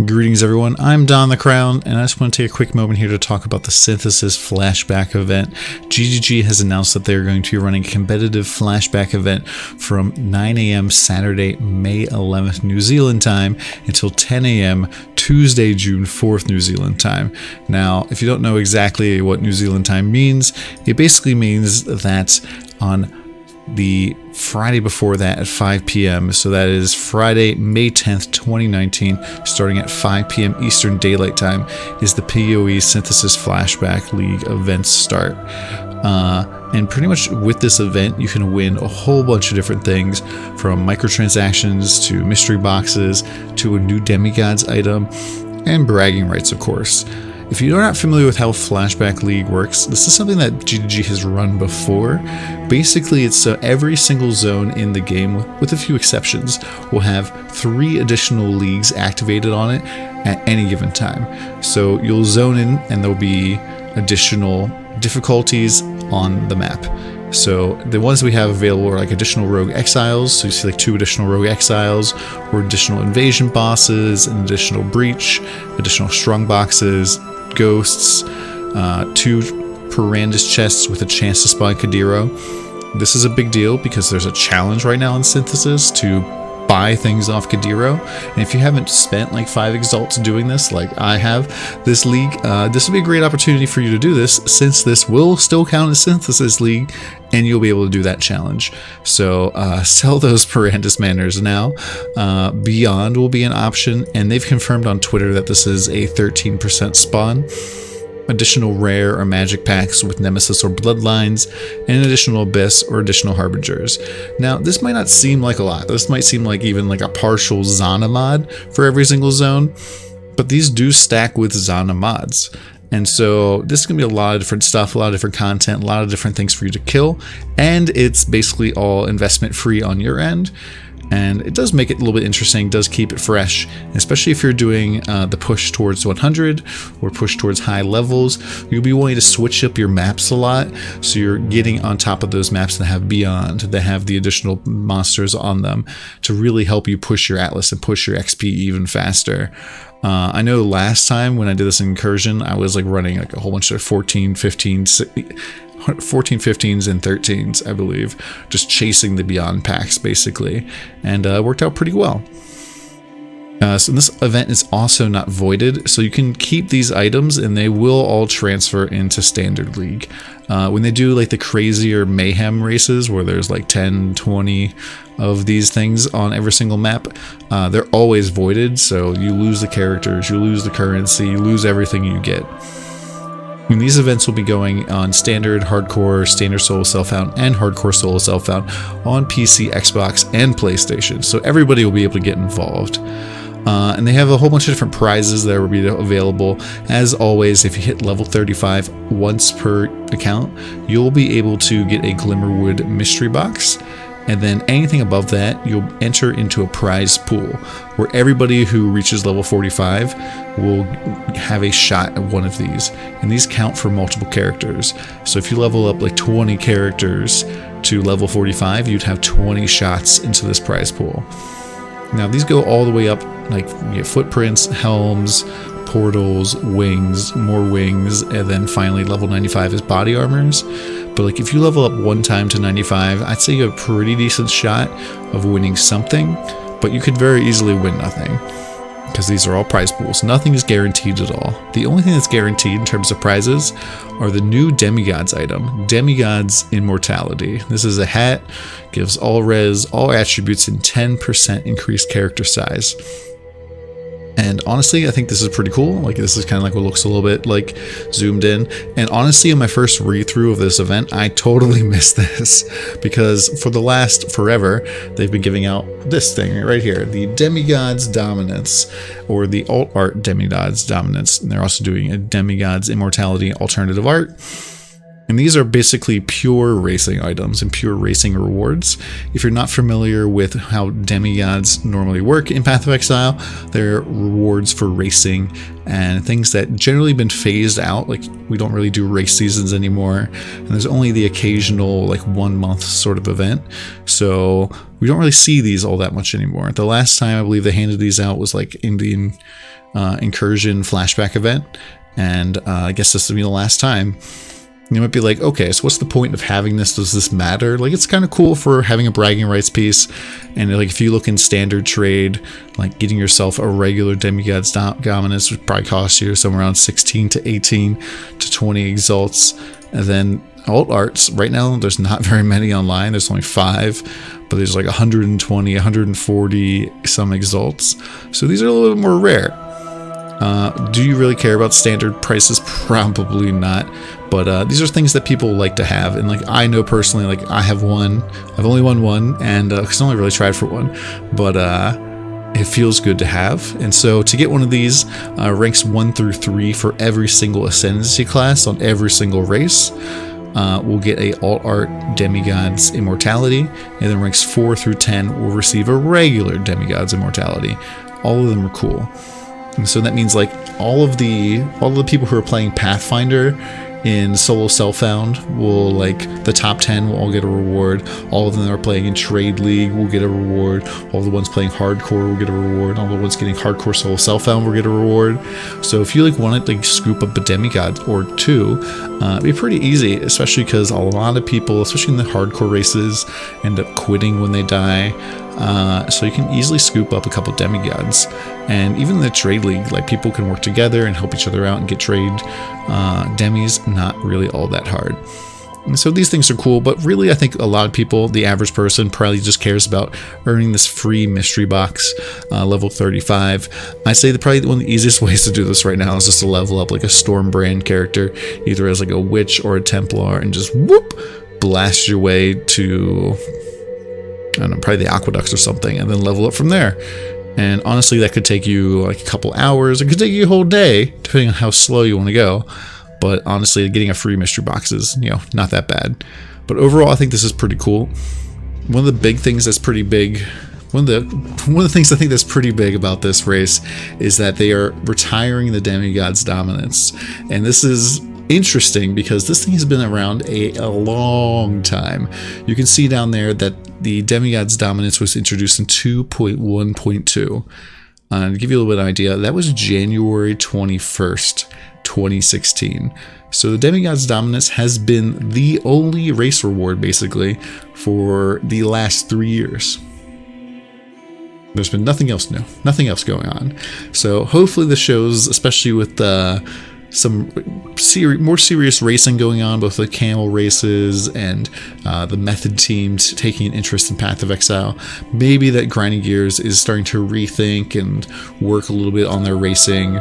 Greetings everyone, I'm DonTheCrown, and I just want to take a quick moment here to talk about the Synthesis Flashback event. GGG has announced that they're going to be running a competitive Flashback event from 9 AM Saturday, May 11th New Zealand time until 10 AM Tuesday, June 4th New Zealand time. Now, if you don't know exactly what New Zealand time means, it basically means that on the Friday before that at 5 p.m. So that is Friday, May 10th, 2019, starting at 5 p.m. Eastern Daylight Time is the PoE Synthesis Flashback League events start. And pretty much with this event, you can win a whole bunch of different things, from microtransactions to mystery boxes to a new demigods item and bragging rights, of course. If you're not familiar with how Flashback League works, this is something that GGG has run before. Basically, it's every single zone in the game, with a few exceptions, will have 3 additional leagues activated on it at any given time. So you'll zone in and there'll be additional difficulties on the map. So the ones we have available are like additional rogue exiles, so you see like 2 additional rogue exiles, or additional invasion bosses, an additional breach, additional strung boxes, ghosts, 2 Perandus chests with a chance to spawn Kadiro. This is a big deal because there's a challenge right now in Synthesis to buy things off Kadiro, and if you haven't spent like 5 exalts doing this like I have this league, this will be a great opportunity for you to do this, since this will still count as Synthesis League and you'll be able to do that challenge. So sell those Perandus manners now. Beyond will be an option, and they've confirmed on Twitter that this is a 13% spawn. Additional rare or magic packs with Nemesis or Bloodlines, and additional Abyss or additional Harbingers. Now, this might not seem like a lot. This might seem like even like a partial Zana mod for every single zone, but these do stack with Zana mods. And so this is going to be a lot of different stuff, a lot of different content, a lot of different things for you to kill, and it's basically all investment free on your end. And it does make it a little bit interesting, does keep it fresh, especially if you're doing the push towards 100 or push towards high levels. You'll be wanting to switch up your maps a lot, so you're getting on top of those maps that have Beyond, that have the additional monsters on them, to really help you push your Atlas and push your XP even faster. I know last time when I did this incursion, I was like running like a whole bunch of 14, 15, 15s and 13s, I believe, just chasing the Beyond packs basically, and it worked out pretty well. So this event is also not voided, so you can keep these items and they will all transfer into Standard League. When they do like the crazier mayhem races where there's like 10, 20 of these things on every single map, they're always voided, so you lose the characters, you lose the currency, you lose everything you get. And these events will be going on Standard, Hardcore, Standard Solo Self-Found, and Hardcore Solo Self-Found on PC, Xbox, and PlayStation, so everybody will be able to get involved. And they have a whole bunch of different prizes that will be available. As always, if you hit level 35 once per account, you'll be able to get a Glimmerwood mystery box. And then anything above that, you'll enter into a prize pool where everybody who reaches level 45 will have a shot at one of these. And these count for multiple characters. So if you level up like 20 characters to level 45, you'd have 20 shots into this prize pool. Now these go all the way up, like you get footprints, helms, portals, wings, more wings, and then finally level 95 is body armors. But like if you level up 1 time to 95, I'd say you have a pretty decent shot of winning something, but you could very easily win nothing, because these are all prize pools. Nothing is guaranteed at all. The only thing that's guaranteed in terms of prizes are the new Demigods item, Demigods Immortality. This is a hat, gives all res, all attributes, and 10% increased character size. And honestly, I think this is pretty cool. Like, this is kind of like what looks a little bit like zoomed in. And honestly, in my first read-through of this event, I totally missed this, because for the last forever, they've been giving out this thing right here, the Demigods Dominance, or the Alt Art Demigods Dominance. And they're also doing a Demigods Immortality alternative art. And these are basically pure racing items and pure racing rewards. If you're not familiar with how demigods normally work in Path of Exile, they're rewards for racing and things that generally been phased out. Like, we don't really do race seasons anymore, and there's only the occasional like 1 month sort of event. So we don't really see these all that much anymore. The last time I believe they handed these out was like Indian Incursion Flashback event, and I guess this will be the last time. You might be like, okay, so what's the point of having this? Does this matter? Like, it's kind of cool for having a bragging rights piece. And like, if you look in standard trade, like getting yourself a regular Demigod's Dominance would probably cost you somewhere around 16 to 18 to 20 exalts. And then alt arts, right now, there's not very many online. There's only 5, but there's like 120, 140 some exalts. So these are a little bit more rare. Do you really care about standard prices? Probably not. But these are things that people like to have. And like, I know personally, like, I have one. I've only won one, and because I only really tried for one. But it feels good to have. And so to get one of these, ranks 1 through 3 for every single ascendancy class on every single race. We'll get a alt art Demigod's Immortality, and then ranks 4 through 10 will receive a regular Demigod's Immortality. All of them are cool. And so that means like all of the people who are playing Pathfinder in solo self-found will, like, the top 10 will all get a reward. All of them that are playing in Trade League will get a reward. All the ones playing hardcore will get a reward. All the ones getting hardcore solo self-found will get a reward. So if you like want to like scoop up a demigod or two, it'd be pretty easy, especially because a lot of people, especially in the hardcore races, end up quitting when they die. So you can easily scoop up a couple demigods. And even in the trade league, like, people can work together and help each other out and get trade demis. Not really all that hard. And so these things are cool, but really I think a lot of people, the average person, probably just cares about earning this free mystery box, level 35. I'd say that probably one of the easiest ways to do this right now is just to level up like a Stormbrand character, either as like a witch or a Templar, and just whoop, blast your way to, I don't know, probably the aqueducts or something, and then level up from there. And honestly, that could take you like a couple hours. It could take you a whole day, depending on how slow you want to go. But honestly, getting a free mystery box is, you know, not that bad. But overall, I think this is pretty cool. One of the big things that's pretty big, one of the things I think that's pretty big about this race is that they are retiring the Demigod's Dominance. And this is interesting because this thing has been around a long time. You can see down there that the Demigod's Dominance was introduced in 2.1.2. To give you a little bit of an idea, that was January 21st, 2016. So the Demigod's Dominance has been the only race reward, basically, for the last 3 years. There's been nothing else new, nothing else going on. So hopefully this shows, especially with some more serious racing going on, both the camel races and the method teams taking an interest in Path of Exile. Maybe that Grinding Gears is starting to rethink and work a little bit on their racing.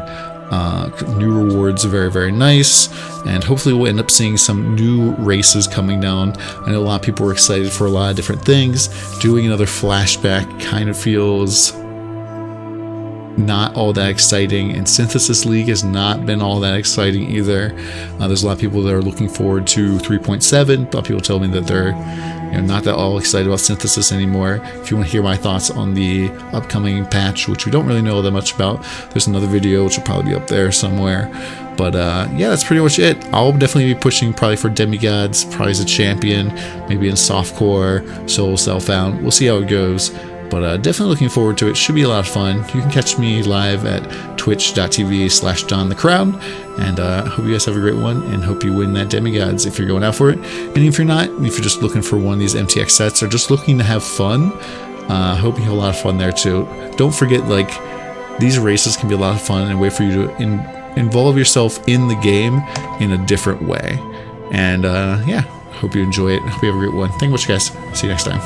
New rewards are very, very nice, and hopefully we'll end up seeing some new races coming down. I know a lot of people were excited for a lot of different things. Doing another Flashback kind of feels not all that exciting, and Synthesis League has not been all that exciting either. There's a lot of people that are looking forward to 3.7. A lot of people tell me that they're, you know, not that all excited about Synthesis anymore. If you want to hear my thoughts on the upcoming patch, which we don't really know that much about, there's another video which will probably be up there somewhere. But yeah, that's pretty much it. I'll definitely be pushing probably for demigods, probably as a champion, maybe in softcore, solo self-found. We'll see how it goes. But definitely looking forward to it. Should be a lot of fun. You can catch me live at twitch.tv/DonTheCrown. And hope you guys have a great one, and hope you win that demigods if you're going out for it. And if you're not, if you're just looking for one of these MTX sets or just looking to have fun, hope you have a lot of fun there too. Don't forget, like, these races can be a lot of fun and a way for you to involve yourself in the game in a different way. And yeah, hope you enjoy it. Hope you have a great one. Thank you much, guys. See you next time.